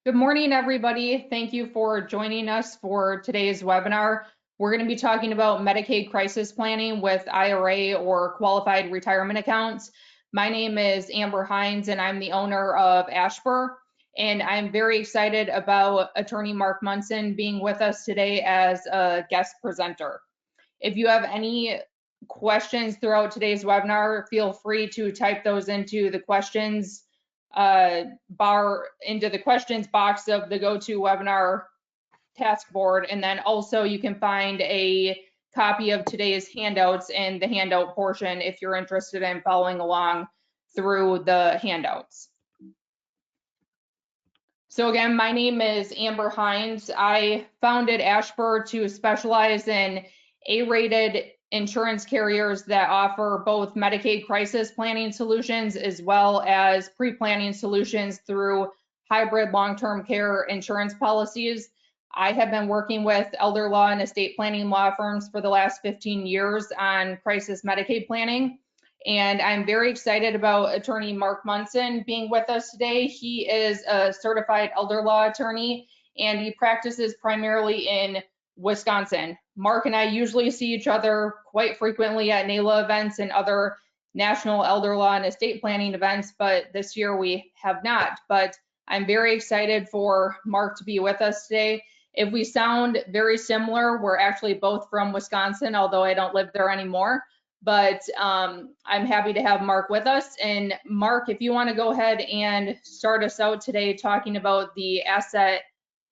Good morning, everybody. Thank you for joining us for today's webinar. We're going to be talking about Medicaid crisis planning with IRA or qualified retirement accounts. My name is Amber Hines, and I'm the owner of Ashbur. And I'm very excited about attorney Mark Munson being with us today as a guest presenter. If you have any questions throughout today's webinar, feel free to type those into the questions into the questions box of the GoToWebinar task board. And then also you can find a copy of today's handouts in the handout portion if you're interested in following along through the handouts. So again, my name is Amber Hines. I founded Ashbur to specialize in A-rated insurance carriers that offer both Medicaid crisis planning solutions as well as pre-planning solutions through hybrid long-term care insurance policies. I have been working with elder law and estate planning law firms for the last 15 years on crisis Medicaid planning. And I'm very excited about attorney Mark Munson being with us today. He is a certified elder law attorney and he practices primarily in Wisconsin. Mark and I usually see each other quite frequently at NALA events and other national elder law and estate planning events, but this year we have not. But I'm very excited for Mark to be with us today. If we sound very similar, we're actually both from Wisconsin, although I don't live there anymore. But I'm happy to have Mark with us. And Mark, if you want to go ahead and start us out today talking about the asset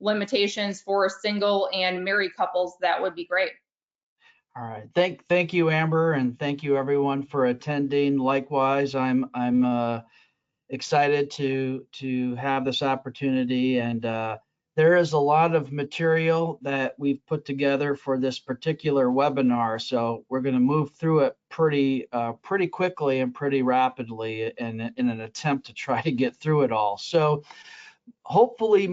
limitations for single and married couples, that would be great. All right. Thank you, Amber, and thank you everyone for attending. Likewise, I'm excited to have this opportunity, and there is a lot of material that we've put together for this particular webinar. So we're going to move through it pretty quickly and pretty rapidly in an attempt to try to get through it all. So hopefully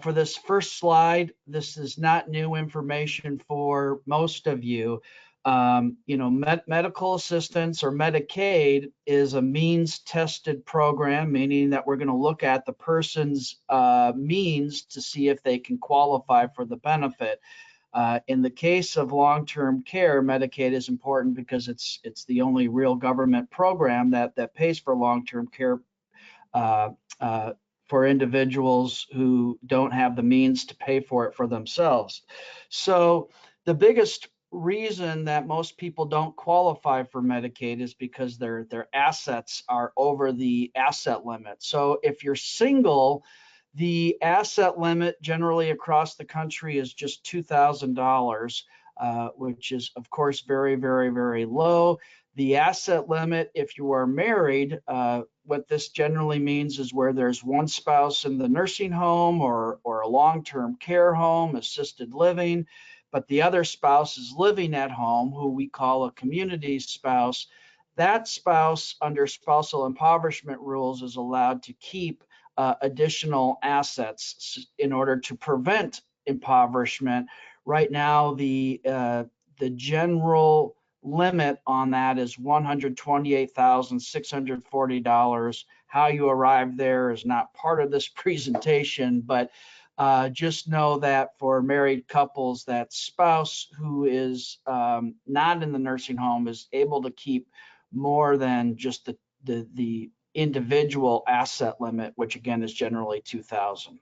for this first slide, this is not new information for most of you. Medical assistance or Medicaid is a means tested program, meaning that we're going to look at the person's means to see if they can qualify for the benefit. In the case of long-term care, Medicaid is important because it's the only real government program that pays for long-term care for individuals who don't have the means to pay for it for themselves. So the biggest reason that most people don't qualify for Medicaid is because their assets are over the asset limit. So if you're single, the asset limit generally across the country is just $2,000, which is of course very, very, very low. The asset limit, if you are married, what this generally means is where there's one spouse in the nursing home or a long-term care home, assisted living, but the other spouse is living at home, who we call a community spouse. That spouse, under spousal impoverishment rules, is allowed to keep additional assets in order to prevent impoverishment. Right now, the general limit on that is $128,640. How you arrive there is not part of this presentation, but just know that for married couples, that spouse who is not in the nursing home is able to keep more than just the individual asset limit, which again is generally $2,000.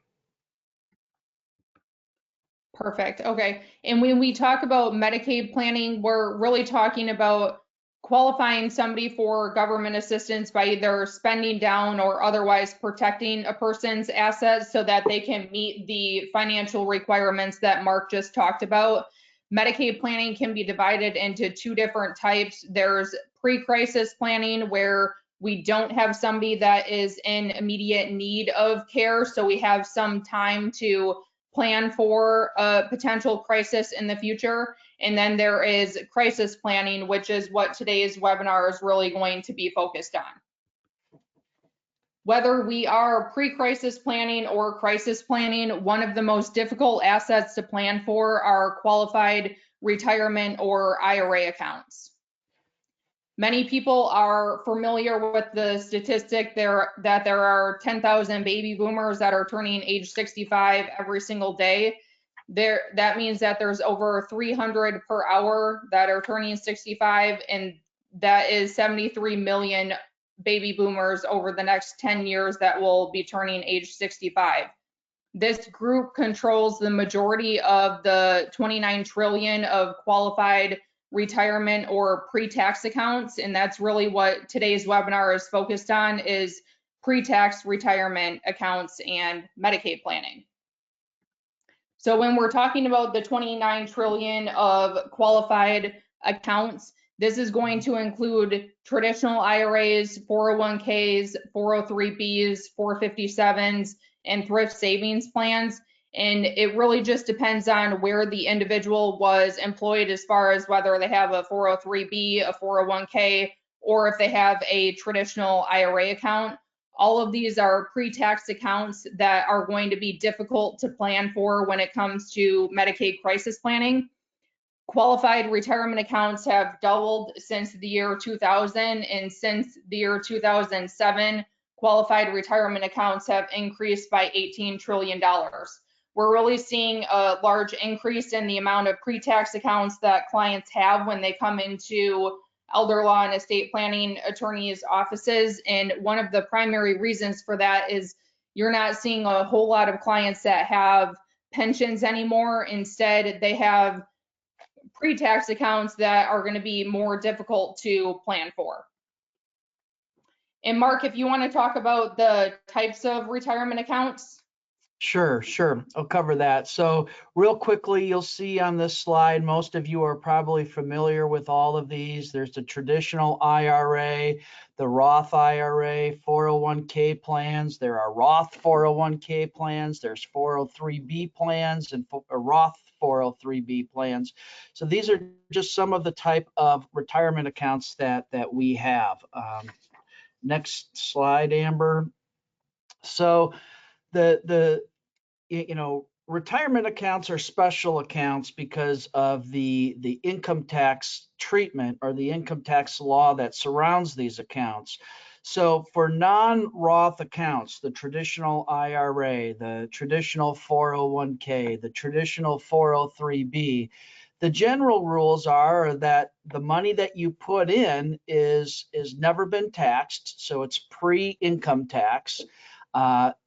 Perfect. Okay. And when we talk about Medicaid planning, we're really talking about qualifying somebody for government assistance by either spending down or otherwise protecting a person's assets so that they can meet the financial requirements that Mark just talked about. Medicaid planning can be divided into two different types. There's pre-crisis planning, where we don't have somebody that is in immediate need of care, so we have some time to plan for a potential crisis in the future. And then there is crisis planning, which is what today's webinar is really going to be focused on. Whether we are pre-crisis planning or crisis planning, one of the most difficult assets to plan for are qualified retirement or IRA accounts. Many people are familiar with the statistic that there are 10,000 baby boomers that are turning age 65 every single day. That means that there's over 300 per hour that are turning 65, and that is 73 million baby boomers over the next 10 years that will be turning age 65. This group controls the majority of the 29 trillion of qualified retirement or pre-tax accounts, and that's really what today's webinar is focused on, is pre-tax retirement accounts and Medicaid planning. So when we're talking about the 29 trillion of qualified accounts, this is going to include traditional IRAs, 401ks, 403bs, 457s, and thrift savings plans. And it really just depends on where the individual was employed, as far as whether they have a 403b, a 401k, or if they have a traditional IRA account. All of these are pre-tax accounts that are going to be difficult to plan for when it comes to Medicaid crisis planning. Qualified retirement accounts have doubled since the year 2000, and since the year 2007, qualified retirement accounts have increased by $18 trillion. We're really seeing a large increase in the amount of pre-tax accounts that clients have when they come into elder law and estate planning attorneys' offices. And one of the primary reasons for that is you're not seeing a whole lot of clients that have pensions anymore. Instead, they have pre-tax accounts that are going to be more difficult to plan for. And Mark, if you want to talk about the types of retirement accounts. Sure. I'll cover that. So real quickly, you'll see on this slide, most of you are probably familiar with all of these. There's the traditional IRA, the Roth IRA, 401k plans. There are Roth 401k plans. There's 403b plans and Roth 403b plans. So these are just some of the type of retirement accounts that we have. Next slide, Amber. So the retirement accounts are special accounts because of the income tax treatment or the income tax law that surrounds these accounts. So for non-Roth accounts, the traditional IRA, the traditional 401k, the traditional 403b, the general rules are that the money that you put in is never been taxed, so it's pre-income tax.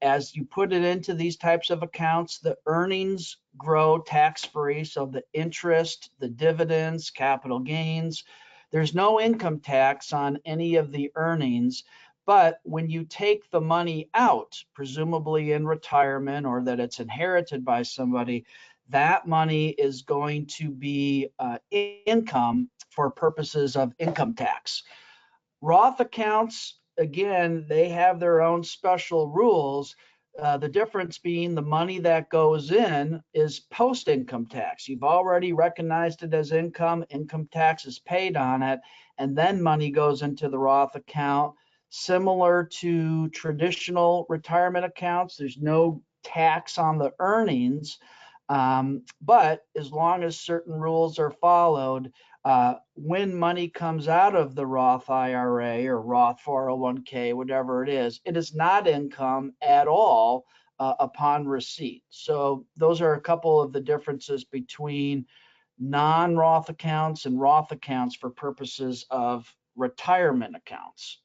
As you put it into these types of accounts, the earnings grow tax-free, so the interest, the dividends, capital gains, there's no income tax on any of the earnings. But when you take the money out, presumably in retirement or that it's inherited by somebody, that money is going to be income for purposes of income tax. Roth accounts, again, they have their own special rules. The difference being the money that goes in is post-income tax. You've already recognized it as income tax is paid on it, and then money goes into the Roth account. Similar to traditional retirement accounts, there's no tax on the earnings, but as long as certain rules are followed, when money comes out of the Roth IRA or Roth 401k, whatever it is not income at all upon receipt. So those are a couple of the differences between non-Roth accounts and Roth accounts for purposes of retirement accounts.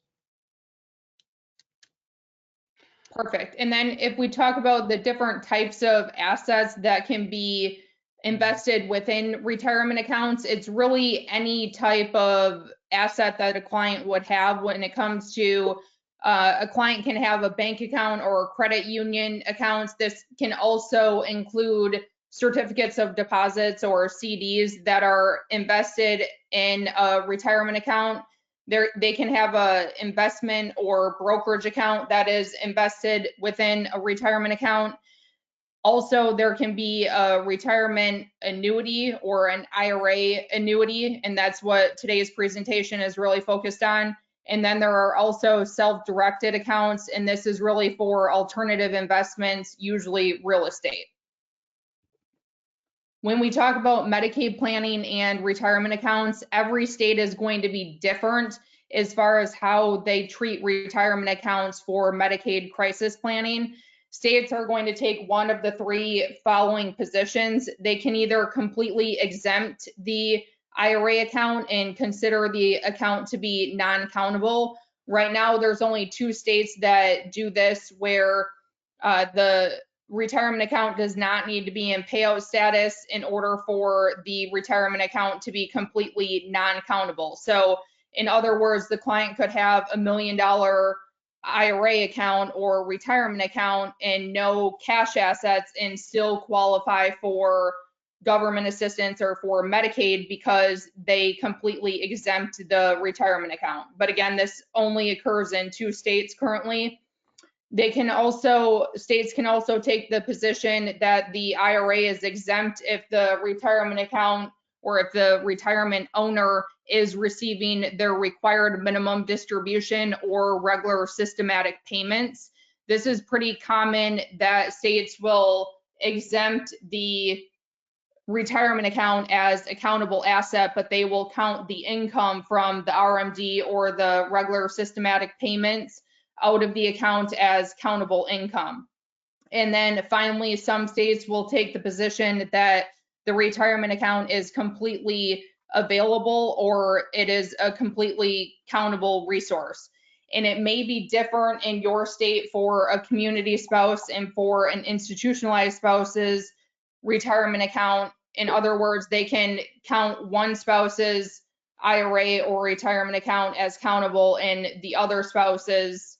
Perfect. And then if we talk about the different types of assets that can be invested within retirement accounts, it's really any type of asset that a client would have. When it comes to a client can have a bank account or credit union accounts. This can also include certificates of deposits or CDs that are invested in a retirement account. They can have a investment or brokerage account that is invested within a retirement account. Also, there can be a retirement annuity or an IRA annuity, and that's what today's presentation is really focused on. And then there are also self-directed accounts, and this is really for alternative investments, usually real estate. When we talk about Medicaid planning and retirement accounts, every state is going to be different as far as how they treat retirement accounts for Medicaid crisis planning. States are going to take one of the three following positions. They can either completely exempt the IRA account and consider the account to be non-countable. Right now, there's only 2 states that do this, where the retirement account does not need to be in payout status in order for the retirement account to be completely non-countable. So in other words, the client could have $1 million IRA account or retirement account and no cash assets and still qualify for government assistance or for Medicaid because they completely exempt the retirement account. But again, this only occurs in 2 states currently. States can also take the position that the IRA is exempt if the retirement account or if the retirement owner is receiving their required minimum distribution or regular systematic payments. This is pretty common that states will exempt the retirement account as a countable asset, but they will count the income from the RMD or the regular systematic payments out of the account as countable income. And then finally, some states will take the position that the retirement account is completely available or it is a completely countable resource. And it may be different in your state for a community spouse and for an institutionalized spouse's retirement account. In other words, they can count one spouse's IRA or retirement account as countable and the other spouse's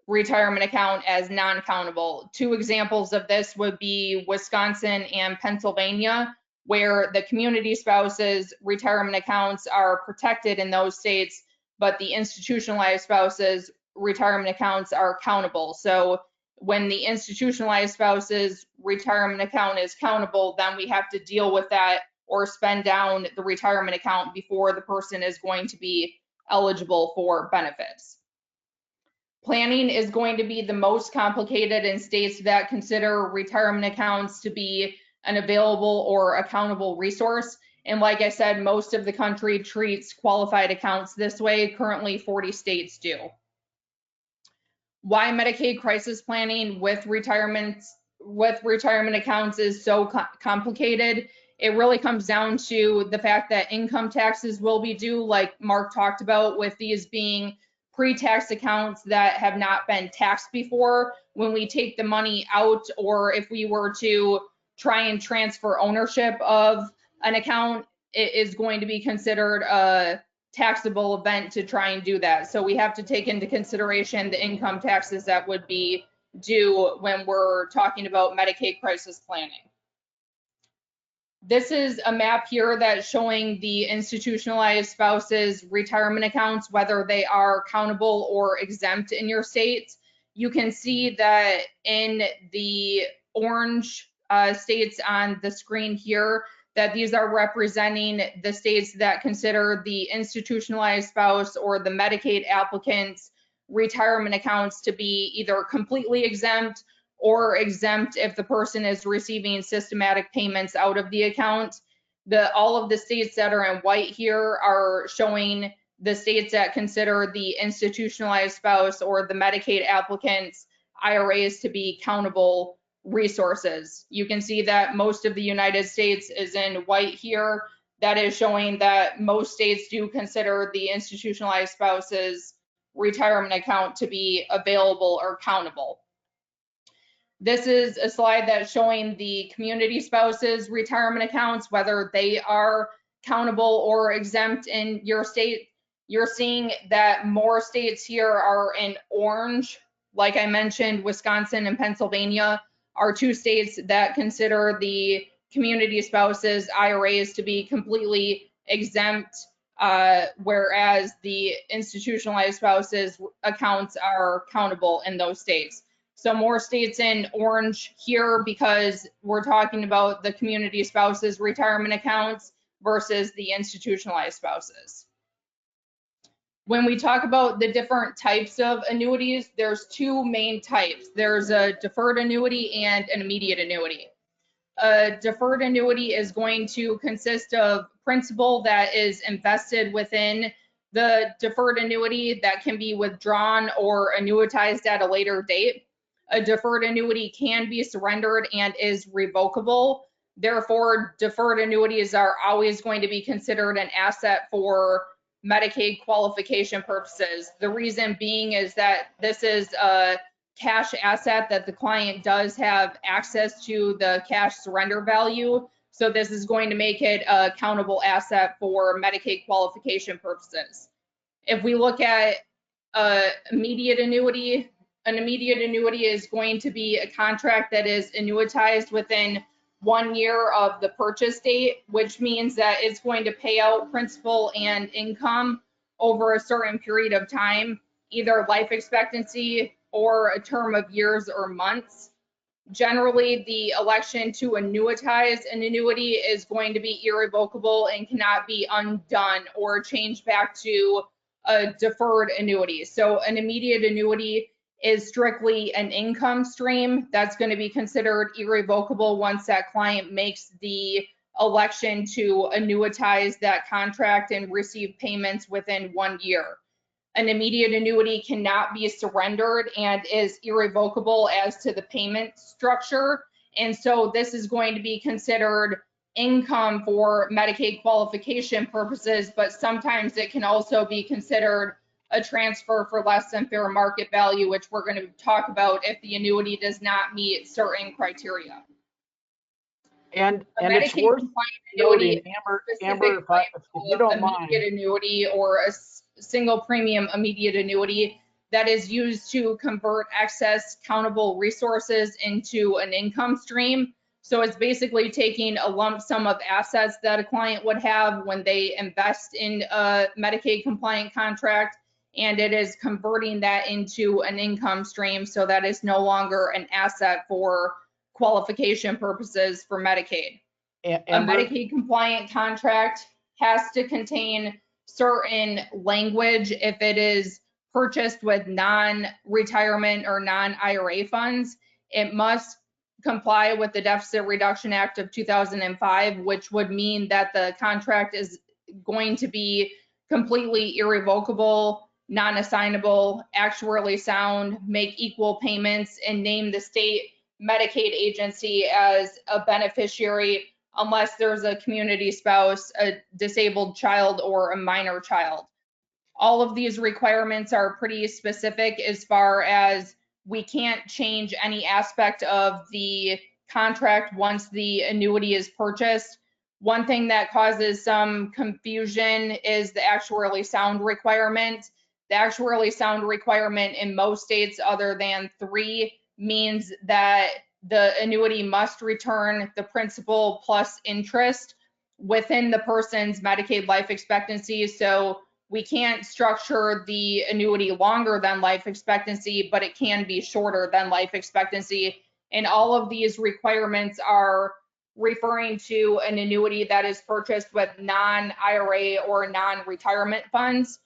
retirement account as non-countable. 2 examples of this would be Wisconsin and Pennsylvania, where the community spouses' retirement accounts are protected in those states, but the institutionalized spouses' retirement accounts are countable. So when the institutionalized spouse's retirement account is countable, then we have to deal with that or spend down the retirement account before the person is going to be eligible for benefits. Planning is going to be the most complicated in states that consider retirement accounts to be an available or accountable resource. And like I said, most of the country treats qualified accounts this way. Currently, 40 states do. Why Medicaid crisis planning with retirement accounts is so complicated. It really comes down to the fact that income taxes will be due, like Mark talked about, with these being pre-tax accounts that have not been taxed before. When we take the money out, or if we were to try and transfer ownership of an account, it is going to be considered a taxable event to try and do that. So we have to take into consideration the income taxes that would be due when we're talking about Medicaid crisis planning. This is a map here that's showing the institutionalized spouses' retirement accounts, whether they are countable or exempt in your state. You can see that in the orange states on the screen here, that these are representing the states that consider the institutionalized spouse or the Medicaid applicant's retirement accounts to be either completely exempt or exempt if the person is receiving systematic payments out of the account. All of the states that are in white here are showing the states that consider the institutionalized spouse or the Medicaid applicant's IRAs to be countable resources. You can see that most of the United States is in white here. That is showing that most states do consider the institutionalized spouse's retirement account to be available or countable. This is a slide that's showing the community spouses' retirement accounts, whether they are countable or exempt in your state. You're seeing that more states here are in orange. Like I mentioned, Wisconsin and Pennsylvania are 2 states that consider the community spouses' IRAs to be completely exempt, whereas the institutionalized spouses' accounts are countable in those states. So more states in orange here because we're talking about the community spouses' retirement accounts versus the institutionalized spouses. When we talk about the different types of annuities, there's 2 main types. There's a deferred annuity and an immediate annuity. A deferred annuity is going to consist of principal that is invested within the deferred annuity that can be withdrawn or annuitized at a later date. A deferred annuity can be surrendered and is revocable. Therefore, deferred annuities are always going to be considered an asset for Medicaid qualification purposes. The reason being is that this is a cash asset that the client does have access to the cash surrender value. So this is going to make it a countable asset for Medicaid qualification purposes. If we look at immediate annuity, an immediate annuity is going to be a contract that is annuitized within 1 year of the purchase date, which means that it's going to pay out principal and income over a certain period of time, either life expectancy or a term of years or months. Generally, the election to annuitize an annuity is going to be irrevocable and cannot be undone or changed back to a deferred annuity. So an immediate annuity is strictly an income stream that's going to be considered irrevocable once that client makes the election to annuitize that contract and receive payments within 1 year. An immediate annuity cannot be surrendered and is irrevocable as to the payment structure. And so this is going to be considered income for Medicaid qualification purposes, but sometimes it can also be considered a transfer for less than fair market value, which we're going to talk about if the annuity does not meet certain criteria. And A it's Medicaid worth compliant noting, annuity, Amber, if you don't mind, immediate annuity or a single premium immediate annuity that is used to convert excess countable resources into an income stream. So it's basically taking a lump sum of assets that a client would have when they invest in a Medicaid compliant contract, and it is converting that into an income stream so that it's no longer an asset for qualification purposes for Medicaid. A Medicaid compliant contract has to contain certain language if it is purchased with non-retirement or non-IRA funds. It must comply with the Deficit Reduction Act of 2005, which would mean that the contract is going to be completely irrevocable, non-assignable, actuarially sound, make equal payments, and name the state Medicaid agency as a beneficiary unless there's a community spouse, a disabled child, or a minor child. All of these requirements are pretty specific as far as we can't change any aspect of the contract once the annuity is purchased. One thing that causes some confusion is the actuarially sound requirement. The actuarially sound requirement in most states other than 3 means that the annuity must return the principal plus interest within the person's Medicaid life expectancy. So we can't structure the annuity longer than life expectancy, but it can be shorter than life expectancy. And all of these requirements are referring to an annuity that is purchased with non-IRA or non-retirement funds.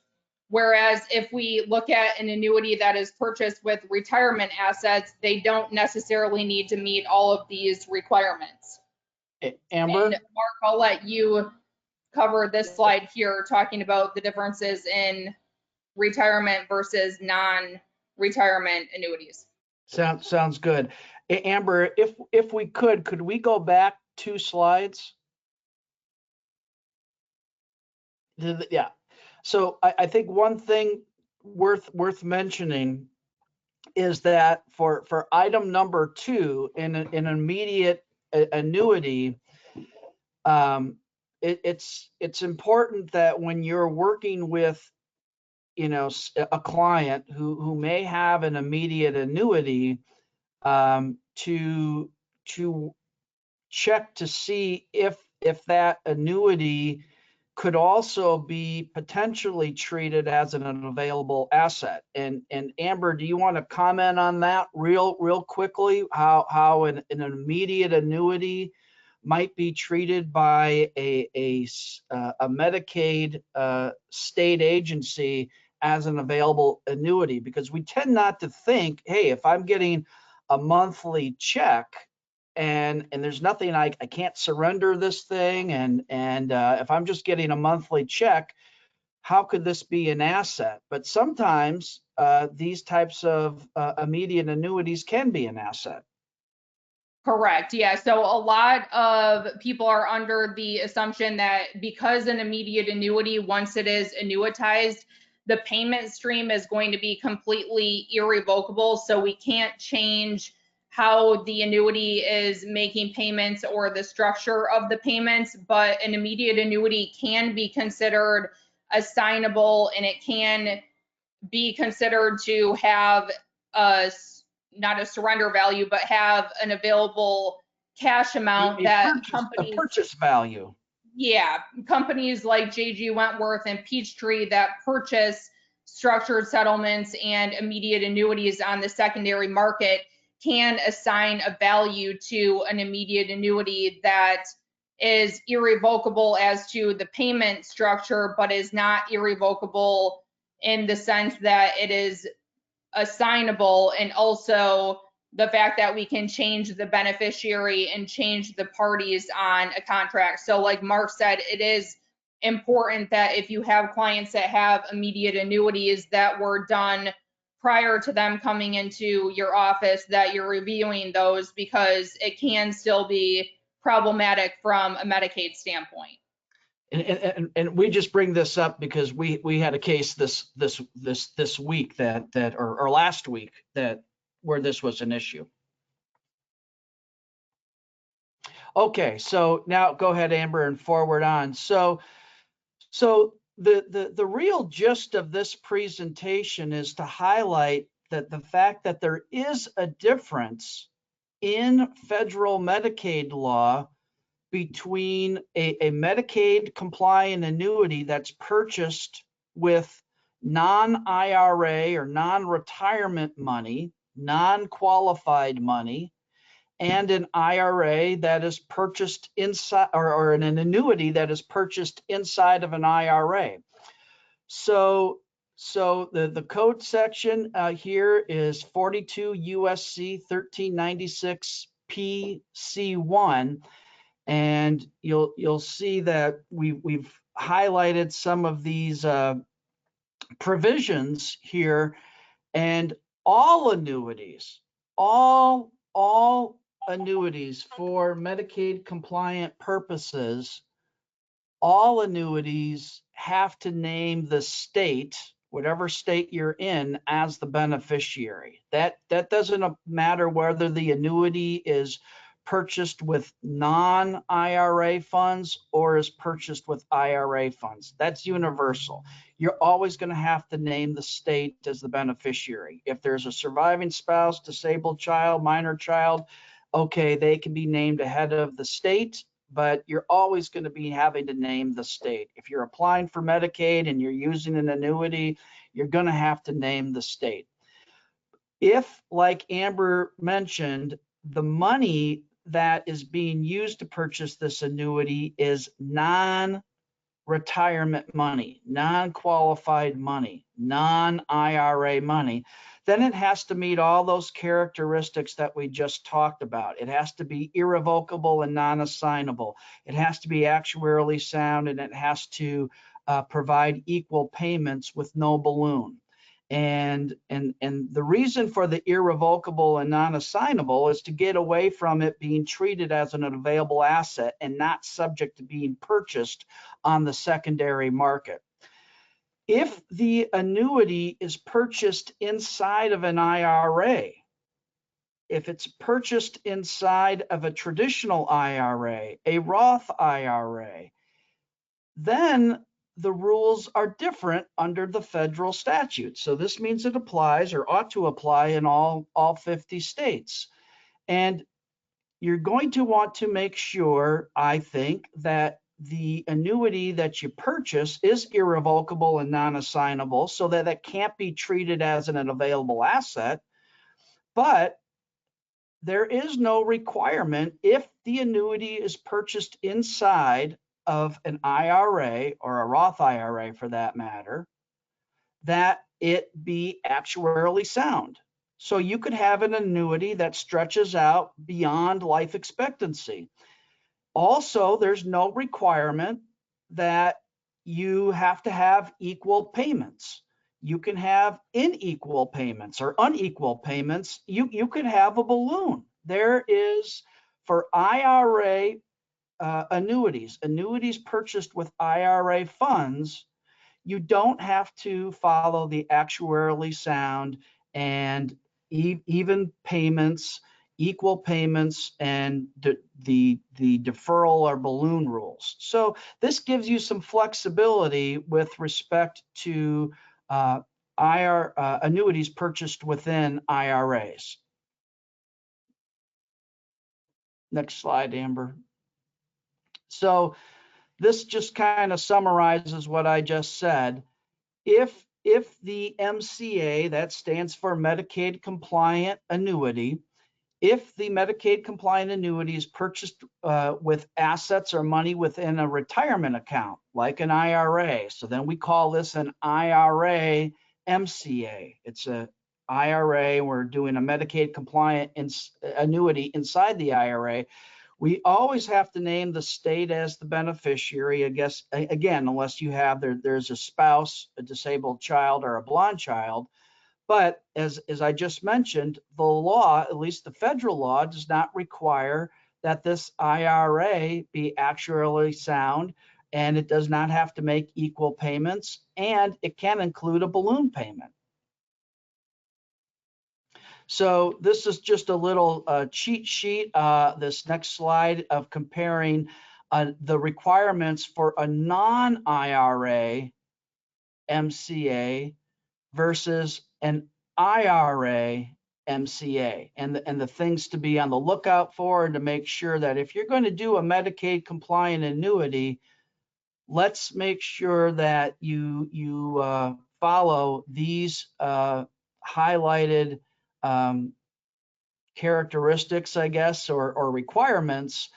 Whereas if we look at an annuity that is purchased with retirement assets, they don't necessarily need to meet all of these requirements. Amber? And Mark, I'll let you cover this slide here, talking about the differences in retirement versus non-retirement annuities. Sounds good. Amber, if we could we go back 2 slides? Yeah. So I think one thing worth mentioning is that for item number 2 in an immediate annuity, it's important that when you're working with a client who may have an immediate annuity, to check to see if that annuity could also be potentially treated as an available asset. And Amber, do you want to comment on that real quickly? How an immediate annuity might be treated by a Medicaid state agency as an available annuity? Because we tend not to think, hey, if I'm getting a monthly check and there's nothing I can't surrender this thing, and if I'm just getting a monthly check, how could this be an asset? But sometimes these types of immediate annuities can be an asset. Correct. Yeah. So a lot of people are under the assumption that because an immediate annuity, once it is annuitized, the payment stream is going to be completely irrevocable. So we can't change how the annuity is making payments or the structure of the payments, but an immediate annuity can be considered assignable, and it can be considered to have a not a surrender value, but have an available cash amount that A companies, purchase value. yeah, companies like JG Wentworth and Peachtree that purchase structured settlements and immediate annuities on the secondary market can assign a value to an immediate annuity that is irrevocable as to the payment structure, but is not irrevocable in the sense that it is assignable, and also the fact that we can change the beneficiary and change the parties on a contract. So like Mark said, it is important that if you have clients that have immediate annuities that were done prior to them coming into your office, that you're reviewing those, because it can still be problematic from a Medicaid standpoint. And we just bring this up because we had a case this week or last week that where this was an issue. Okay, so now go ahead, Amber, and forward on. So the real gist of this presentation is to highlight that the fact that there is a difference in federal Medicaid law between a Medicaid compliant annuity that's purchased with non-IRA or non-retirement money, non-qualified money, and an IRA that is purchased inside, or an annuity that is purchased inside of an IRA. So the code section here is 42 USC 1396 PC1. And you'll see that we've highlighted some of these provisions here, and all annuities, all annuities for Medicaid compliant purposes, all annuities have to name the state, whatever state you're in, as the beneficiary. That doesn't matter whether the annuity is purchased with non-IRA funds or is purchased with IRA funds. That's universal. You're always going to have to name the state as the beneficiary. If there's a surviving spouse, disabled child, minor child, okay, they can be named ahead of the state, but you're always going to be having to name the state. If you're applying for Medicaid and you're using an annuity, you're going to have to name the state. If, like Amber mentioned, the money that is being used to purchase this annuity is non-retirement money, non-qualified money, non-IRA money, then it has to meet all those characteristics that we just talked about. It has to be irrevocable and non-assignable. It has to be actuarially sound, and it has to provide equal payments with no balloon. And the reason for the irrevocable and non-assignable is to get away from it being treated as an available asset and not subject to being purchased on the secondary market. If the annuity is purchased inside of an IRA, if it's purchased inside of a traditional IRA, a Roth IRA, then the rules are different under the federal statute. So this means it applies, or ought to apply, in all 50 states. And you're going to want to make sure, I think, that the annuity that you purchase is irrevocable and non-assignable, so that it can't be treated as an available asset. But there is no requirement, if the annuity is purchased inside of an IRA, or a Roth IRA for that matter, that it be actuarially sound. So you could have an annuity that stretches out beyond life expectancy. Also, there's no requirement that you have to have equal payments. You can have unequal payments or unequal payments. You could have a balloon. There is, for IRA annuities purchased with IRA funds, you don't have to follow the actuarially sound and even payments, equal payments, and the deferral or balloon rules. So this gives you some flexibility with respect to annuities purchased within IRAs. Next slide, Amber. So this just kind of summarizes what I just said. If the MCA, that stands for Medicaid compliant annuity, if the Medicaid compliant annuity is purchased with assets or money within a retirement account, like an IRA, so then we call this an IRA MCA. It's a IRA, we're doing a Medicaid compliant annuity inside the IRA. We always have to name the state as the beneficiary, I guess, again, unless you have there's a spouse, a disabled child, or a blind child. But as I just mentioned, the law, at least the federal law, does not require that this IRA be actuarially sound, and it does not have to make equal payments, and it can include a balloon payment. So this is just a little cheat sheet, this next slide, of comparing the requirements for a non-IRA MCA versus an IRA MCA, and the things to be on the lookout for, and to make sure that if you're going to do a Medicaid compliant annuity, let's make sure that you follow these highlighted characteristics, I guess, or requirements,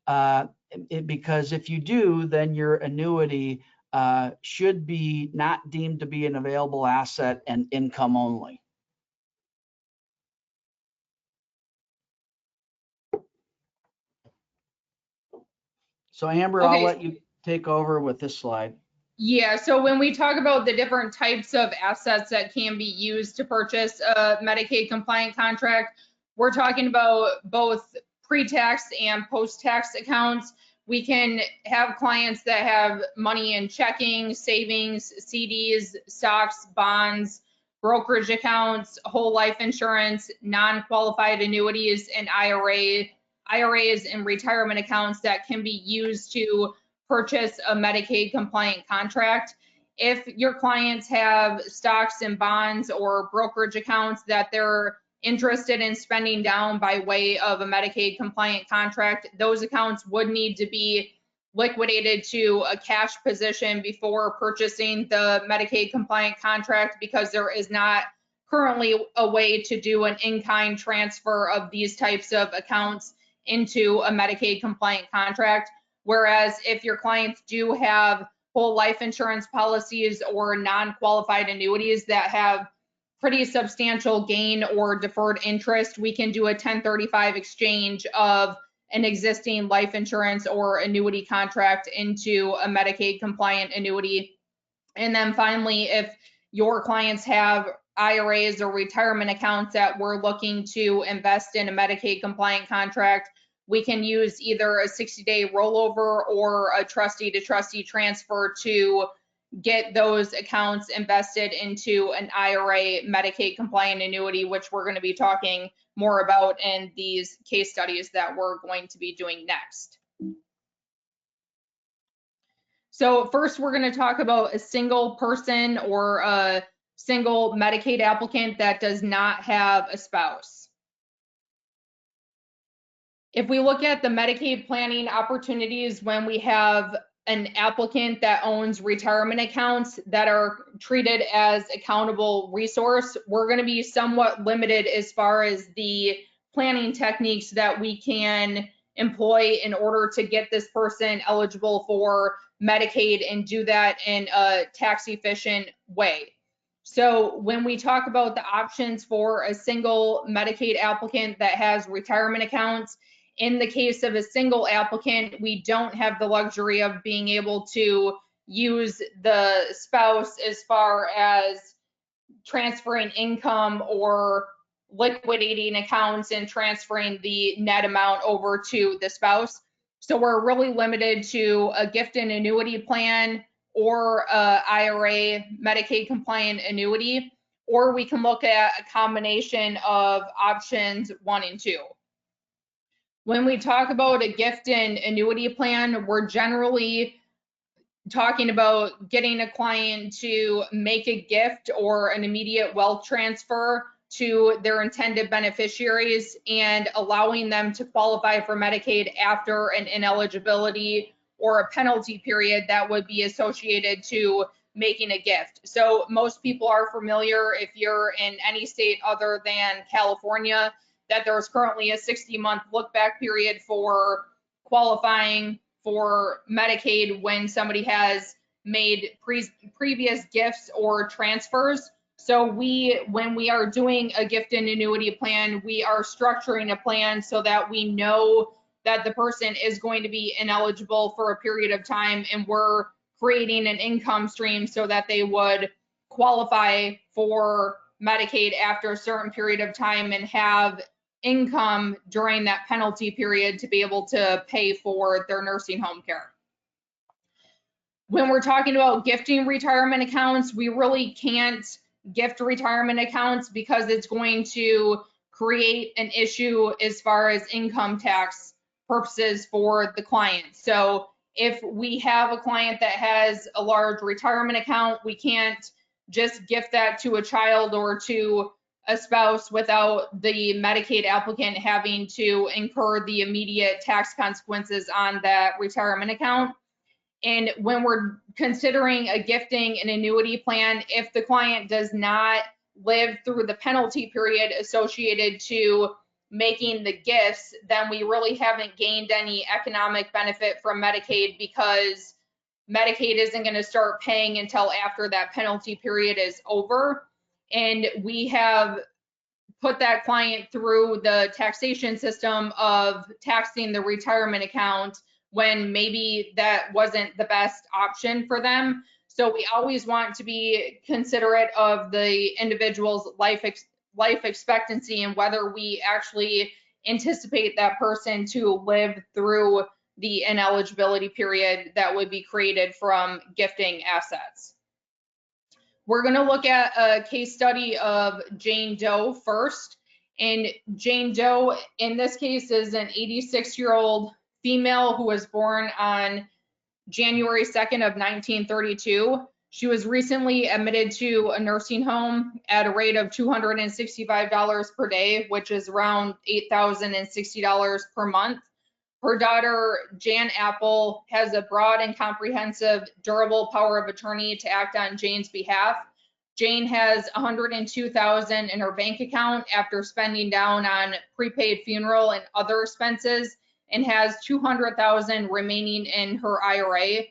because if you do, then your annuity should be not deemed to be an available asset and income only. So Amber, I'll let you take over with this slide. Yeah, so when we talk about the different types of assets that can be used to purchase a Medicaid compliant contract, we're talking about both pre-tax and post-tax accounts. We can have clients that have money in checking, savings, CDs, stocks, bonds, brokerage accounts, whole life insurance, non-qualified annuities, and IRAs and retirement accounts that can be used to purchase a Medicaid compliant contract. If your clients have stocks and bonds or brokerage accounts that they're interested in spending down by way of a Medicaid compliant contract, those accounts would need to be liquidated to a cash position before purchasing the Medicaid compliant contract, because there is not currently a way to do an in-kind transfer of these types of accounts into a Medicaid compliant contract. Whereas if your clients do have whole life insurance policies or non-qualified annuities that have pretty substantial gain or deferred interest, we can do a 1035 exchange of an existing life insurance or annuity contract into a Medicaid compliant annuity. And then finally, if your clients have IRAs or retirement accounts that we're looking to invest in a Medicaid compliant contract, we can use either a 60-day rollover or a trustee to trustee transfer to get those accounts invested into an IRA Medicaid compliant annuity, which we're going to be talking more about in these case studies that we're going to be doing next. So first, we're going to talk about a single person or a single Medicaid applicant that does not have a spouse. If we look at the Medicaid planning opportunities when we have an applicant that owns retirement accounts that are treated as accountable resource, we're going to be somewhat limited as far as the planning techniques that we can employ in order to get this person eligible for Medicaid and do that in a tax efficient way. So when we talk about the options for a single Medicaid applicant that has retirement accounts, in the case of a single applicant, we don't have the luxury of being able to use the spouse as far as transferring income or liquidating accounts and transferring the net amount over to the spouse. So we're really limited to a gift and annuity plan or a IRA Medicaid compliant annuity, or we can look at a combination of options 1 and 2. When we talk about a gift and annuity plan, we're generally talking about getting a client to make a gift or an immediate wealth transfer to their intended beneficiaries and allowing them to qualify for Medicaid after an ineligibility or a penalty period that would be associated to making a gift. So most people are familiar, if you're in any state other than California, that there's currently a 60-month look back period for qualifying for Medicaid when somebody has made previous gifts or transfers. So when we are doing a gift and annuity plan, we are structuring a plan so that we know that the person is going to be ineligible for a period of time, and we're creating an income stream so that they would qualify for Medicaid after a certain period of time and have income during that penalty period to be able to pay for their nursing home care. When we're talking about gifting retirement accounts, we really can't gift retirement accounts because it's going to create an issue as far as income tax purposes for the client. So if we have a client that has a large retirement account, we can't just gift that to a child or to a spouse without the Medicaid applicant having to incur the immediate tax consequences on that retirement account. And when we're considering a gifting and annuity plan, if the client does not live through the penalty period associated to making the gifts, then we really haven't gained any economic benefit from Medicaid, because Medicaid isn't going to start paying until after that penalty period is over. And we have put that client through the taxation system of taxing the retirement account when maybe that wasn't the best option for them. So we always want to be considerate of the individual's life expectancy and whether we actually anticipate that person to live through the ineligibility period that would be created from gifting assets. We're going to look at a case study of Jane Doe first. And Jane Doe, in this case, is an 86-year-old female who was born on January 2nd of 1932. She was recently admitted to a nursing home at a rate of $265 per day, which is around $8,060 per month. Her daughter, Jan Apple, has a broad and comprehensive durable power of attorney to act on Jane's behalf. Jane has $102,000 in her bank account after spending down on prepaid funeral and other expenses, and has $200,000 remaining in her IRA.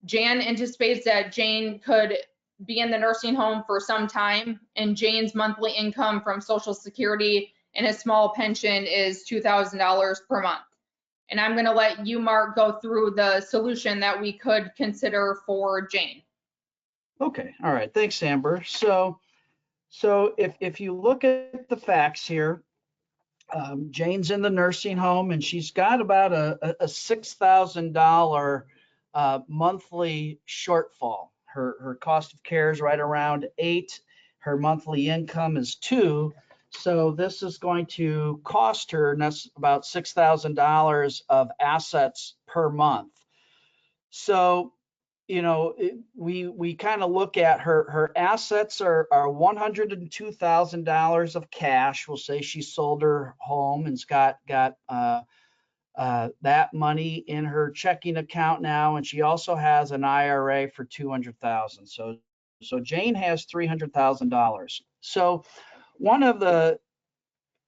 Jan anticipates that Jane could be in the nursing home for some time, and Jane's monthly income from Social Security and a small pension is $2,000 per month. And I'm going to let you, Mark, go through the solution that we could consider for Jane. Okay, all right, thanks, Amber. So if you look at the facts here, Jane's in the nursing home and she's got about a $6,000 monthly shortfall. Her cost of care is right around 8. Her monthly income is 2. So this is going to cost her about $6,000 of assets per month. So, you know, we kind of look at her assets are $102,000 of cash. We'll say she sold her home and's got that money in her checking account now, and she also has an IRA for $200,000. So Jane has $300,000. So one of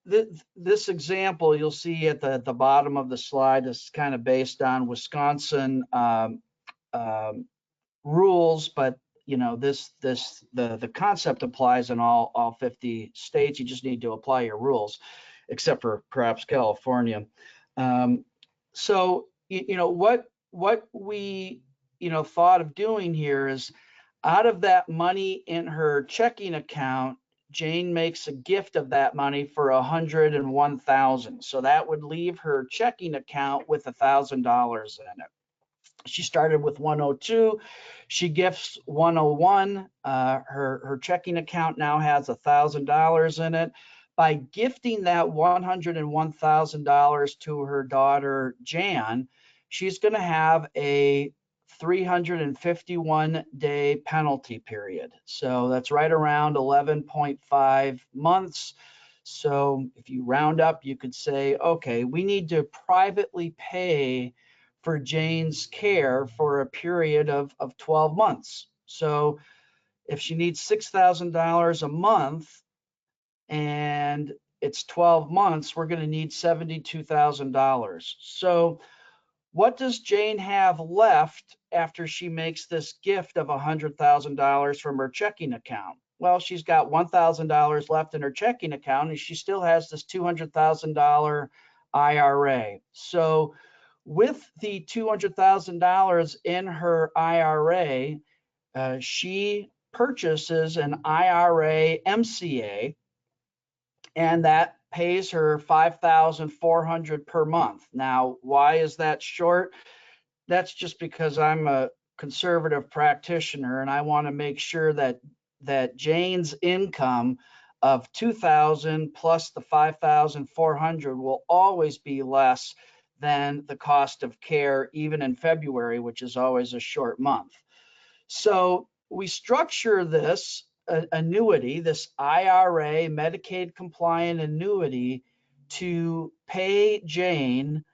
this example you'll see at the bottom of the slide is kind of based on Wisconsin rules, but the concept applies in all 50 states. You just need to apply your rules, except for perhaps California. So what we thought of doing here is, out of that money in her checking account, Jane makes a gift of that money for $101,000. So that would leave her checking account with $1,000 in it. She started with 102. She gifts 101. Her checking account now has $1,000 in it. By gifting that $101,000 to her daughter Jan, she's going to have a 351-day penalty period. So that's right around 11.5 months. So if you round up, you could say, okay, we need to privately pay for Jane's care for a period of 12 months. So if she needs $6,000 a month and it's 12 months, we're going to need $72,000. So what does Jane have left after she makes this gift of $100,000 from her checking account? Well, she's got $1,000 left in her checking account, and she still has this $200,000 IRA. So with the $200,000 in her IRA, she purchases an IRA MCA, and that pays her $5,400 per month. Now, why is that short? That's just because I'm a conservative practitioner, and I want to make sure that Jane's income of $2,000 plus the $5,400 will always be less than the cost of care, even in February, which is always a short month. So we structure this annuity, this IRA Medicaid compliant annuity, to pay Jane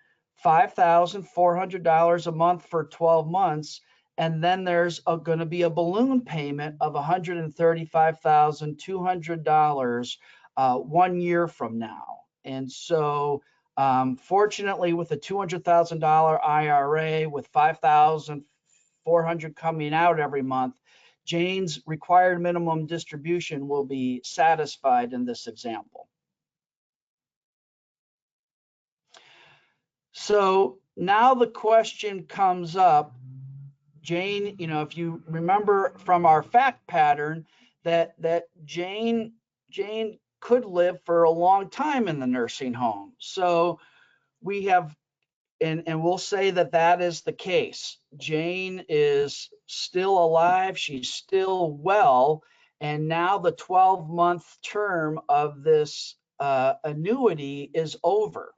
$5,400 a month for 12 months. And then there's going to be a balloon payment of $135,200 1 year from now. And so fortunately, with a $200,000 IRA with $5,400 coming out every month, Jane's required minimum distribution will be satisfied in this example. So now the question comes up, Jane, if you remember from our fact pattern, that Jane could live for a long time in the nursing home. So we have, and we'll say that is the case. Jane is still alive, she's still well, and now the 12-month term of this annuity is over.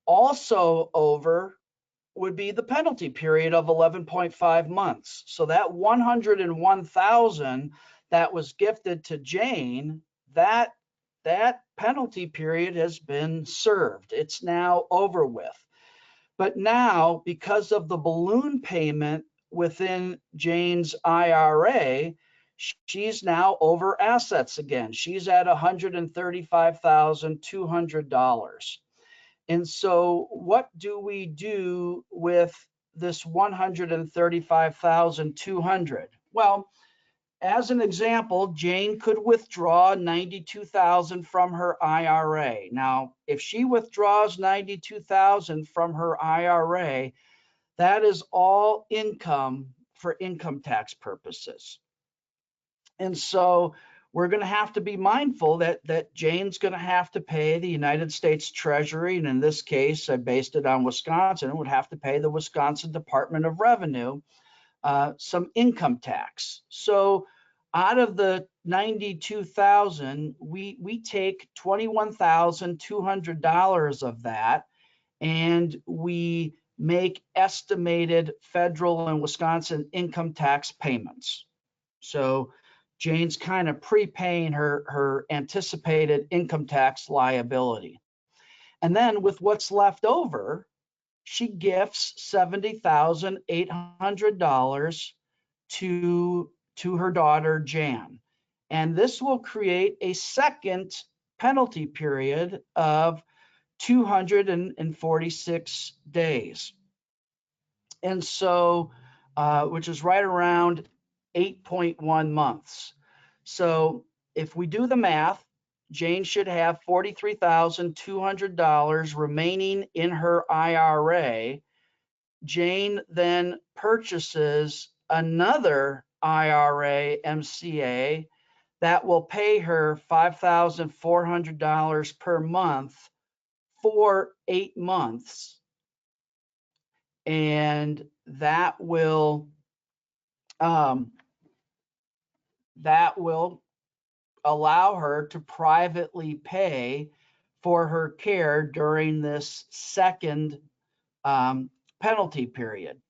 Also over would be the penalty period of 11.5 months. So that 101,000 that was gifted to Jane, that penalty period has been served. It's now over with. But now, because of the balloon payment within Jane's IRA, she's now over assets again. She's at $135,200. And so what do we do with this $135,200? Well, as an example, Jane could withdraw $92,000 from her IRA. Now, if she withdraws $92,000 from her IRA, that is all income for income tax purposes. And so we're going to have to be mindful that Jane's going to have to pay the United States Treasury, and in this case, I based it on Wisconsin, would have to pay the Wisconsin Department of Revenue some income tax. So out of the $92,000, we take $21,200 of that, and we make estimated federal and Wisconsin income tax payments. So Jane's kind of prepaying her anticipated income tax liability. And then with what's left over, she gifts $70,800 to her daughter, Jan. And this will create a second penalty period of 246 days. And so, which is right around 8.1 months. So if we do the math, Jane should have $43,200 remaining in her IRA. Jane then purchases another IRA MCA that will pay her $5,400 per month for 8 months. And that will allow her to privately pay for her care during this second penalty period.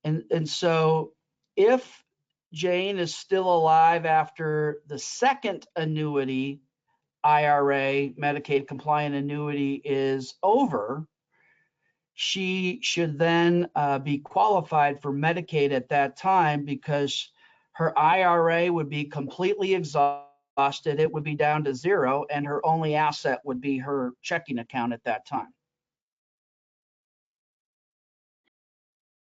And so if Jane is still alive after the second annuity, IRA, Medicaid compliant annuity is over, she should then be qualified for Medicaid at that time because her IRA would be completely exhausted. It would be down to zero, and her only asset would be her checking account at that time.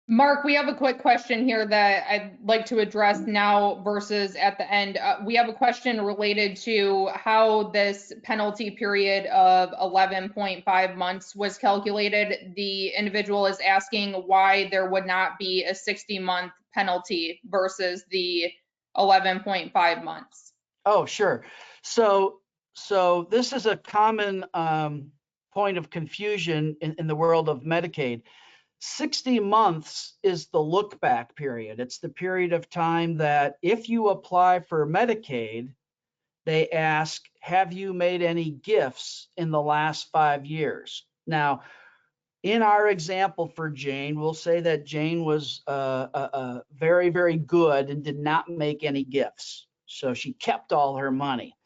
Mark, we have a quick question here that I'd like to address now versus at the end. We have a question related to how this penalty period of 11.5 months was calculated. The individual is asking why there would not be a 60-month penalty versus the 11.5 months. Oh, sure. So this is a common point of confusion in the world of Medicaid. 60 months is the look back period. It's the period of time that if you apply for Medicaid, they ask, have you made any gifts in the last 5 years? Now, in our example for Jane, we'll say that Jane was very, very good and did not make any gifts. So she kept all her money.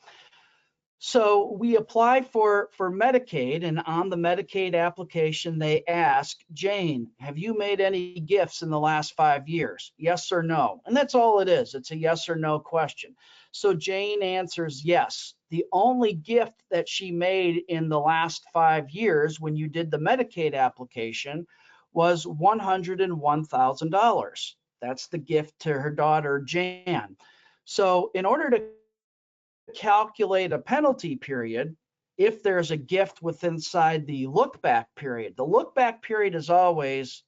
So we applied for Medicaid, and on the Medicaid application, they ask, Jane, have you made any gifts in the last 5 years? Yes or no? And that's all it is. It's a yes or no question. So Jane answers yes. The only gift that she made in the last 5 years when you did the Medicaid application was $101,000. That's the gift to her daughter, Jan. So in order to calculate a penalty period, if there's a gift inside the look back period, the look back period is always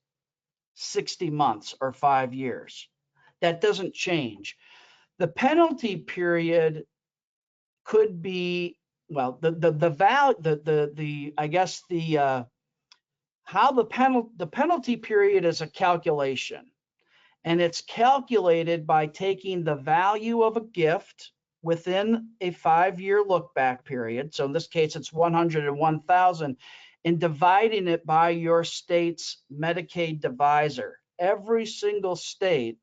60 months or 5 years. That doesn't change. The penalty period could be, well, how the penalty period is a calculation, and it's calculated by taking the value of a gift within a 5-year look back period. So in this case, it's 101,000, and dividing it by your state's Medicaid divisor. Every single state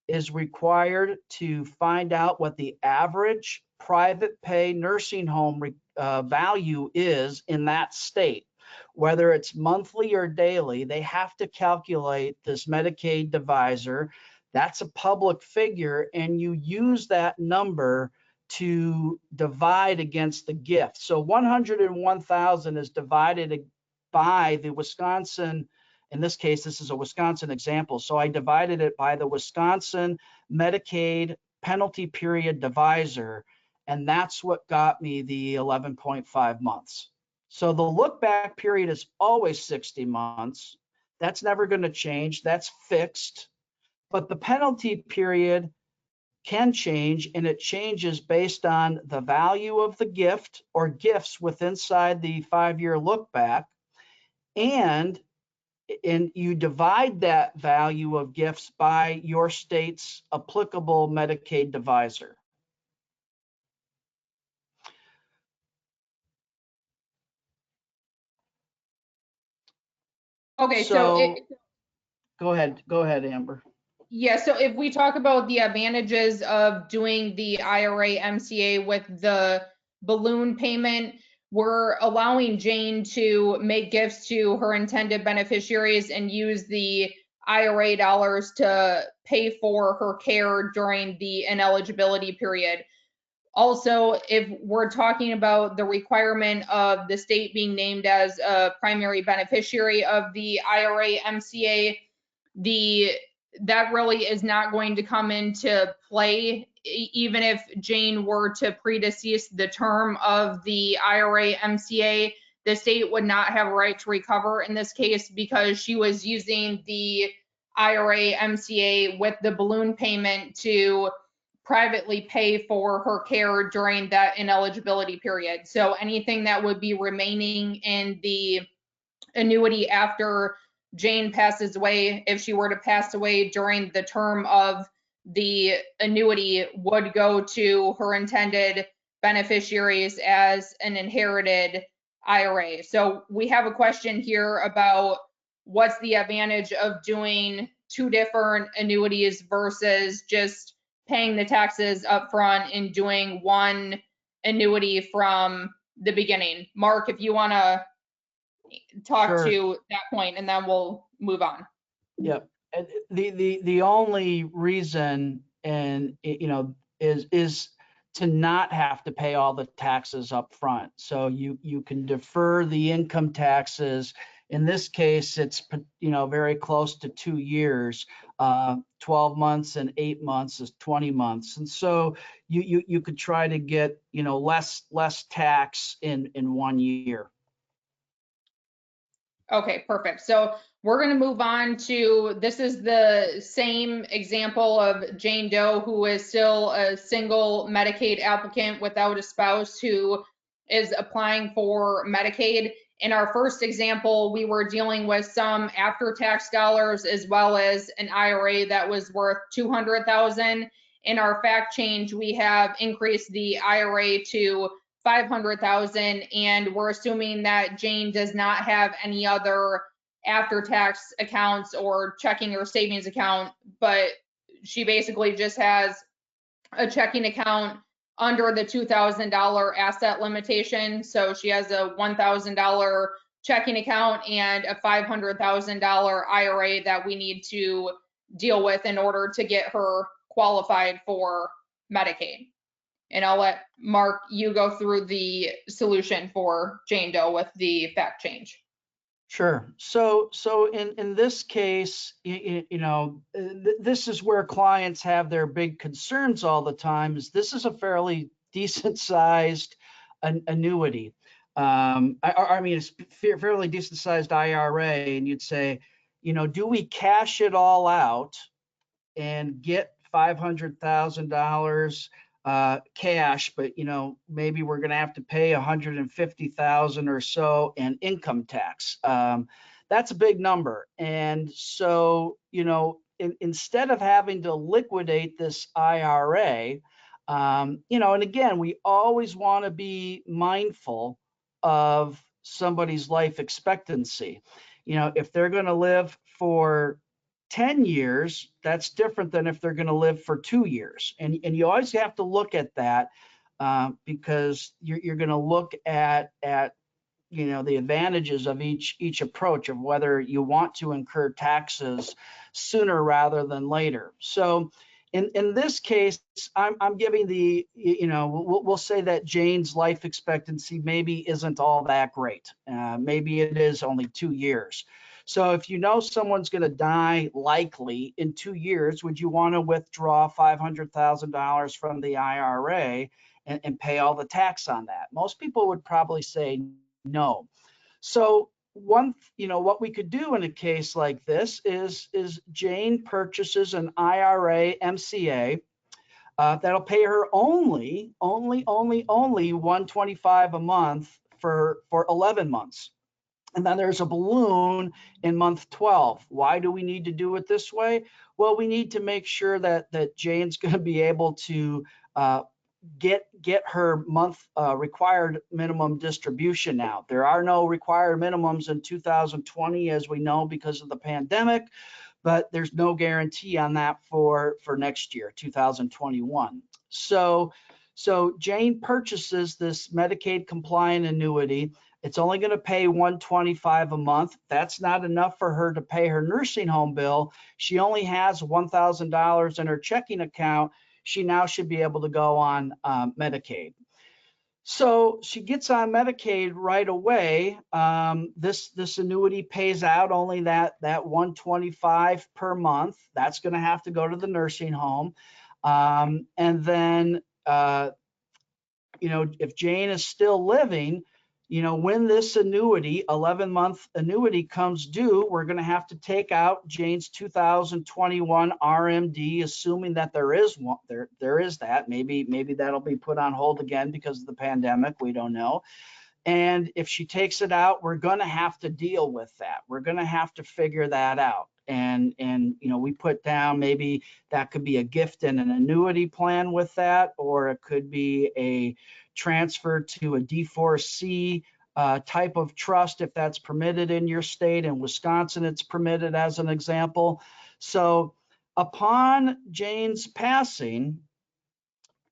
is required to find out what the average private pay nursing home value is in that state. Whether it's monthly or daily, they have to calculate this Medicaid divisor. That's a public figure, and you use that number to divide against the gift. So 101,000 is divided by the Wisconsin, in this case, this is a Wisconsin example. So I divided it by the Wisconsin Medicaid penalty period divisor, and that's what got me the 11.5 months. So the look back period is always 60 months. That's never going to change. That's fixed. But the penalty period can change, and it changes based on the value of the gift or gifts inside the 5-year look back, and you divide that value of gifts by your state's applicable Medicaid divisor. Okay, so go ahead, Amber. Yeah, so if we talk about the advantages of doing the IRA MCA with the balloon payment, we're allowing Jane to make gifts to her intended beneficiaries and use the IRA dollars to pay for her care during the ineligibility period. Also, if we're talking about the requirement of the state being named as a primary beneficiary of the IRA MCA, the that really is not going to come into play. Even if Jane were to predecease the term of the IRA MCA, the state would not have a right to recover in this case because she was using the IRA MCA with the balloon payment to privately pay for her care during that ineligibility period. So anything that would be remaining in the annuity after Jane passes away, if she were to pass away during the term of the annuity, would go to her intended beneficiaries as an inherited IRA. So we have a question here about what's the advantage of doing two different annuities versus just paying the taxes up front and doing one annuity from the beginning. Mark, if you want to talk Sure. to that point, and then we'll move on. Yep. And the only reason, and is to not have to pay all the taxes up front. So you can defer the income taxes. In this case, it's very close to 2 years. 12 months and 8 months is 20 months, and so you could try to get less tax in 1 year. Okay, perfect. So we're going to move on to, this is the same example of Jane Doe, who is still a single Medicaid applicant without a spouse who is applying for Medicaid. In our first example, we were dealing with some after-tax dollars as well as an IRA that was worth $200,000. In our fact change, we have increased the IRA to $500,000, and we're assuming that Jane does not have any other after-tax accounts or checking or savings account, but she basically just has a checking account under the $2,000 asset limitation. So she has a $1,000 checking account and a $500,000 IRA that we need to deal with in order to get her qualified for Medicaid. And I'll let Mark, you go through the solution for Jane Doe with the fact change. Sure. So in this case, this is where clients have their big concerns all the time. Is this is a fairly decent sized annuity. I mean, it's fairly decent sized IRA, and you'd say, do we cash it all out and get $500,000 cash, but maybe we're going to have to pay 150,000 or so in income tax. That's a big number, and so instead of having to liquidate this IRA, and again, we always want to be mindful of somebody's life expectancy. If they're going to live for 10 years, that's different than if they're going to live for 2 years. And you always have to look at that because you're going to look at the advantages of each approach of whether you want to incur taxes sooner rather than later. So in this case, I'm giving we'll say that Jane's life expectancy maybe isn't all that great. Maybe it is only 2 years. So if someone's going to die likely in 2 years, would you want to withdraw $500,000 from the IRA and pay all the tax on that? Most people would probably say no. So what we could do in a case like this is Jane purchases an IRA MCA that'll pay her only $125 a month for 11 months. And then there's a balloon in month 12. Why do we need to do it this way? Well, we need to make sure that Jane's going to be able to get her month required minimum distribution now. There are no required minimums in 2020, as we know, because of the pandemic, but there's no guarantee on that for next year, 2021. So Jane purchases this Medicaid compliant annuity. It's only going to pay $125 a month. That's not enough for her to pay her nursing home bill. She only has $1,000 in her checking account. She now should be able to go on Medicaid. So she gets on Medicaid right away. This annuity pays out only that $125 per month. That's going to have to go to the nursing home, and then if Jane is still living, when this annuity, 11-month annuity comes due, we're going to have to take out Jane's 2021 RMD, assuming that there is one. There is that. Maybe that'll be put on hold again because of the pandemic. We don't know. And if she takes it out, we're going to have to deal with that. We're going to have to figure that out. And we put down maybe that could be a gift and an annuity plan with that, or it could be a transfer to a D4C type of trust if that's permitted in your state. In Wisconsin, it's permitted as an example. So upon Jane's passing,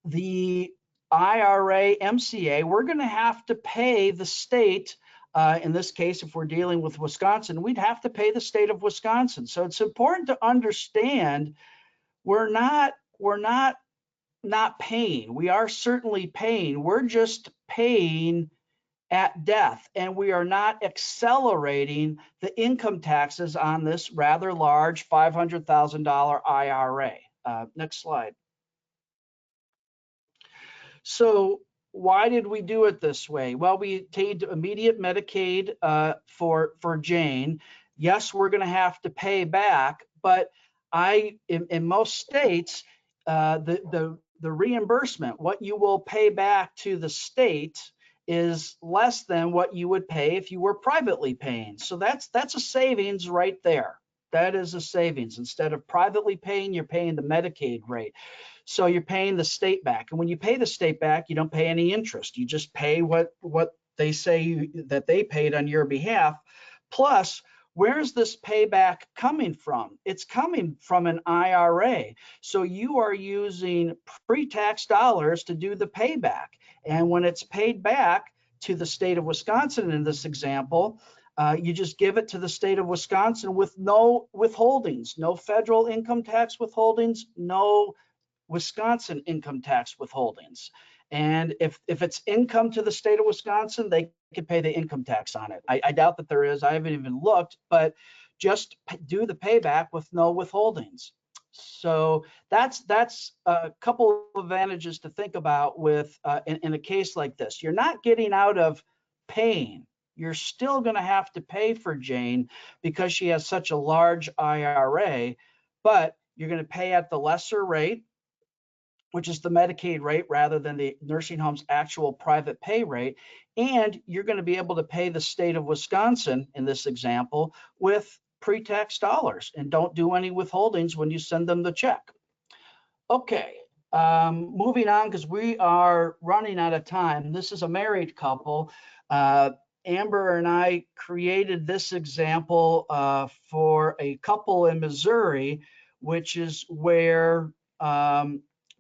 the IRA, MCA, we're going to have to pay the state. In this case, if we're dealing with Wisconsin, we'd have to pay the state of Wisconsin. So it's important to understand we're not paying. We are certainly paying. We're just paying at death, and we are not accelerating the income taxes on this rather large $500,000 IRA. Next slide. So why did we do it this way? Well, we obtained immediate Medicaid for Jane. Yes, we're going to have to pay back, but in most states, the reimbursement, what you will pay back to the state, is less than what you would pay if you were privately paying. So that's a savings right there. That is a savings. Instead of privately paying, you're paying the Medicaid rate. So you're paying the state back. And when you pay the state back, you don't pay any interest. You just pay what they say that they paid on your behalf. Plus, where's this payback coming from? It's coming from an IRA. So you are using pre-tax dollars to do the payback. And when it's paid back to the state of Wisconsin in this example, you just give it to the state of Wisconsin with no withholdings, no federal income tax withholdings, no Wisconsin income tax withholdings. And if it's income to the state of Wisconsin, they can pay the income tax on it. I doubt that there is. I haven't even looked, but just do the payback with no withholdings. So that's a couple of advantages to think about with in a case like this. You're not getting out of paying. You're still going to have to pay for Jane because she has such a large IRA, but you're going to pay at the lesser rate, which is the Medicaid rate rather than the nursing home's actual private pay rate. And you're going to be able to pay the state of Wisconsin, in this example, with pre-tax dollars, and don't do any withholdings when you send them the check. Okay, moving on, because we are running out of time. This is a married couple. Amber and I created this example for a couple in Missouri, which is where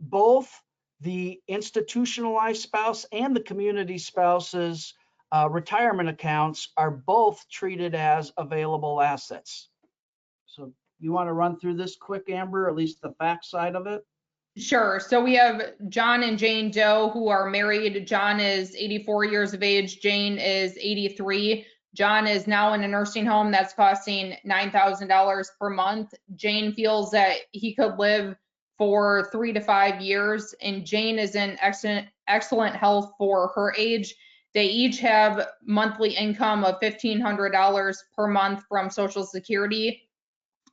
both the institutionalized spouse and the community spouse's retirement accounts are both treated as available assets. So you want to run through this quick, Amber, at least the fact side of it? Sure. So we have John and Jane Doe who are married. John is 84 years of age. Jane is 83. John is now in a nursing home that's costing $9,000 per month. Jane feels that he could live for 3 to 5 years, and Jane is in excellent health for her age. They each have monthly income of $1,500 per month from Social Security,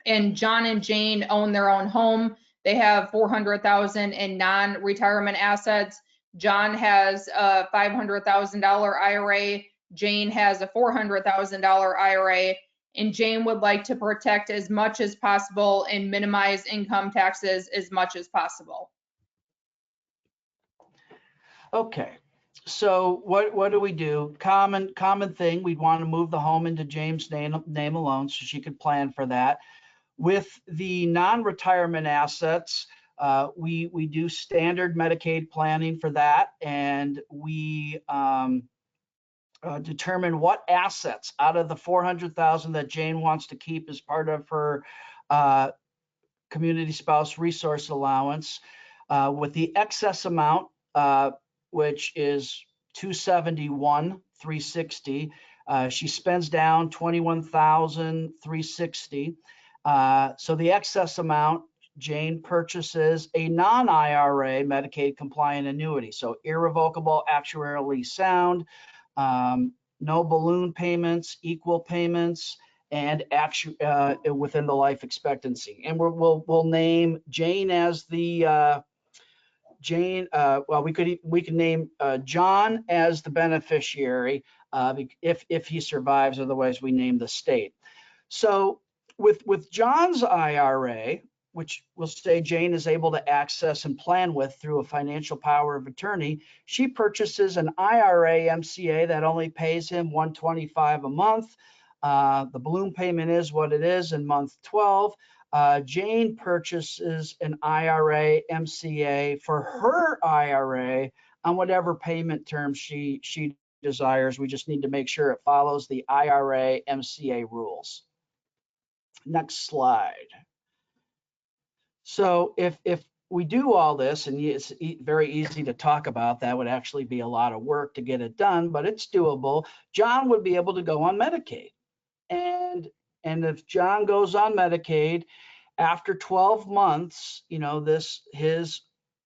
and John and Jane own their own home. They have $400,000 in non-retirement assets. John has a $500,000 IRA. Jane has a $400,000 IRA, and Jane would like to protect as much as possible and minimize income taxes as much as possible. Okay, so what do we do? Common thing, we'd want to move the home into Jane's name alone so she could plan for that. With the non-retirement assets, we do standard Medicaid planning for that, and we determine what assets out of the $400,000 that Jane wants to keep as part of her community spouse resource allowance, with the excess amount, which is $271,360. She spends down $21,360. So the excess amount, Jane purchases a non-IRA Medicaid compliant annuity. So irrevocable, actuarially sound, no balloon payments, equal payments, and within the life expectancy. And we'll name Jane as the well, we could name John as the beneficiary if he survives. Otherwise, we name the state. So with John's IRA, which we'll say Jane is able to access and plan with through a financial power of attorney, she purchases an IRA MCA that only pays him $125 a month. The balloon payment is what it is in month 12. Jane purchases an IRA MCA for her IRA on whatever payment terms she desires. We just need to make sure it follows the IRA MCA rules. Next slide. So if we do all this, and it's very easy to talk about, that would actually be a lot of work to get it done, but it's doable. John would be able to go on Medicaid. And if John goes on Medicaid, after 12 months, you know, his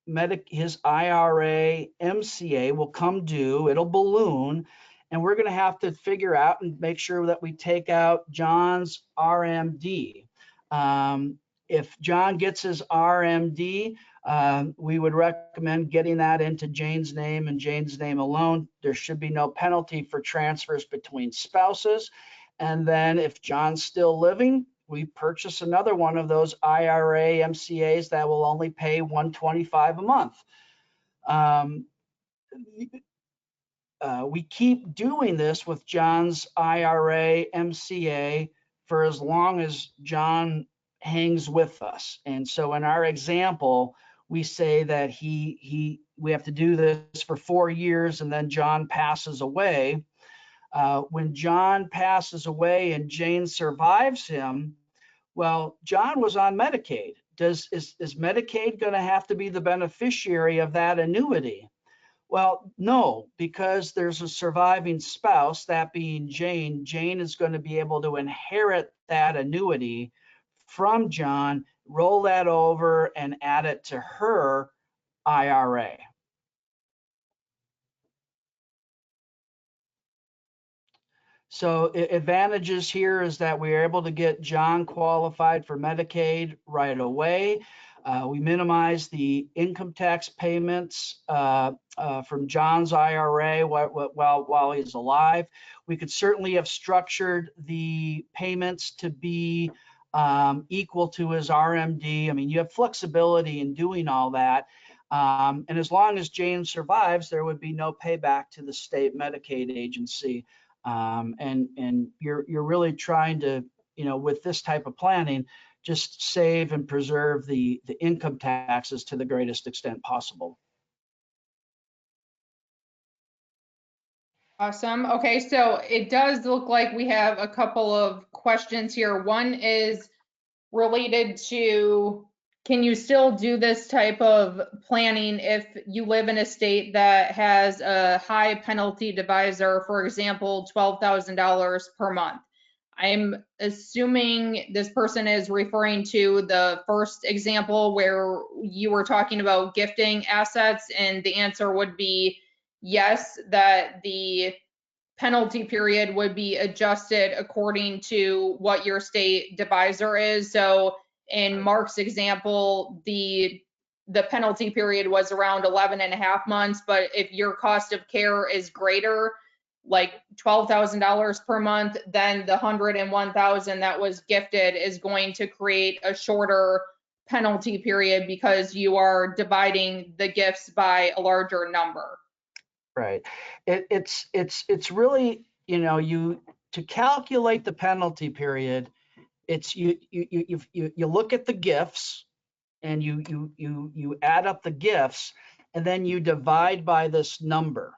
IRA MCA will come due, it'll balloon, and we're going to have to figure out and make sure that we take out John's RMD. If John gets his RMD, we would recommend getting that into Jane's name and Jane's name alone. There should be no penalty for transfers between spouses. And then if John's still living, we purchase another one of those IRA MCAs that will only pay $125 a month. We keep doing this with John's IRA MCA for as long as John hangs with us. And so in our example, we say that we have to do this for 4 years, and then John passes away. When John passes away and Jane survives him, well, John was on Medicaid. Is Medicaid going to have to be the beneficiary of that annuity? Well, no, because there's a surviving spouse, that being Jane. Jane is going to be able to inherit that annuity from John, roll that over, and add it to her IRA. So advantages here is that we are able to get John qualified for Medicaid right away. We minimize the income tax payments from John's IRA while he's alive. We could certainly have structured the payments to be equal to his RMD. I mean, you have flexibility in doing all that. And as long as Jane survives, there would be no payback to the state Medicaid agency. And you're really trying to, you know, with this type of planning, just save and preserve the income taxes to the greatest extent possible. Awesome. Okay, so it does look like we have a couple of questions here. One is related to, can you still do this type of planning if you live in a state that has a high penalty divisor, for example, $12,000 per month? I'm assuming this person is referring to the first example where you were talking about gifting assets, and the answer would be yes, that the penalty period would be adjusted according to what your state divisor is. So in Mark's example, the penalty period was around 11 and a half months, but if your cost of care is greater, like $12,000 per month, then the $101,000 that was gifted is going to create a shorter penalty period because you are dividing the gifts by a larger number. Right. It's really, you know, to calculate the penalty period, it's you look at the gifts and you add up the gifts, and then you divide by this number.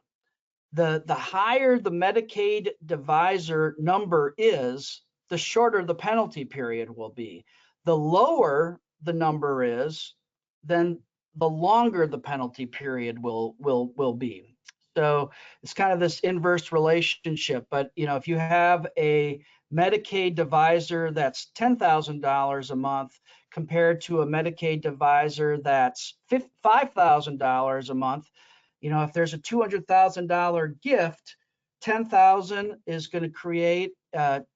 The higher the Medicaid divisor number is, the shorter the penalty period will be. The lower the number is, then the longer the penalty period will be. So it's kind of this inverse relationship. But if you have a Medicaid divisor that's $10,000 a month compared to a Medicaid divisor that's $5,000 a month, if there's a $200,000 gift, 10,000 is going to create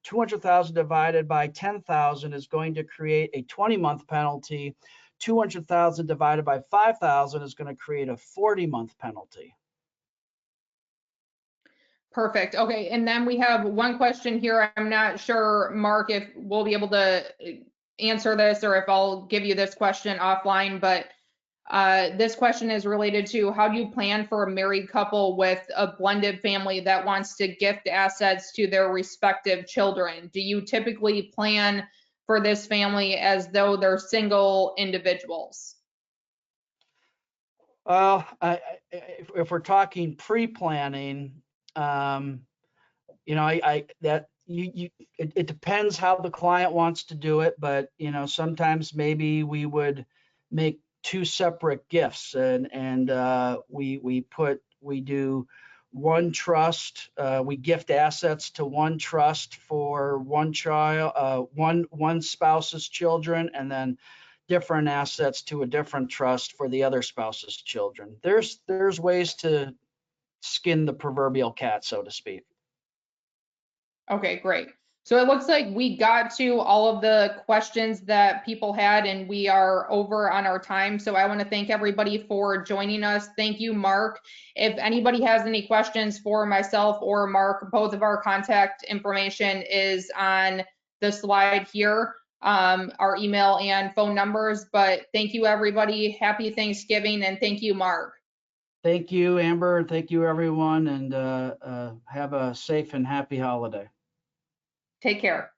200,000 divided by 10,000 is going to create a 20-month penalty. 200,000 divided by 5,000 is going to create a 40-month penalty. Perfect. Okay. And then we have one question here. I'm not sure, Mark, if we'll be able to answer this or if I'll give you this question offline, but this question is related to how do you plan for a married couple with a blended family that wants to gift assets to their respective children? Do you typically plan for this family as though they're single individuals? Well, if we're talking pre-planning, it depends how the client wants to do it, but sometimes maybe we would make two separate gifts, and we do one trust. We gift assets to one trust for one child, one spouse's children, and then different assets to a different trust for the other spouse's children. There's ways to skin the proverbial cat, so to speak. Okay, great. So it looks like we got to all of the questions that people had, and we are over on our time. So I want to thank everybody for joining us. Thank you, Mark. If anybody has any questions for myself or Mark, both of our contact information is on the slide here, our email and phone numbers. But thank you, everybody. Happy Thanksgiving, and thank you, Mark. Thank you, Amber. Thank you, everyone, and have a safe and happy holiday. Take care.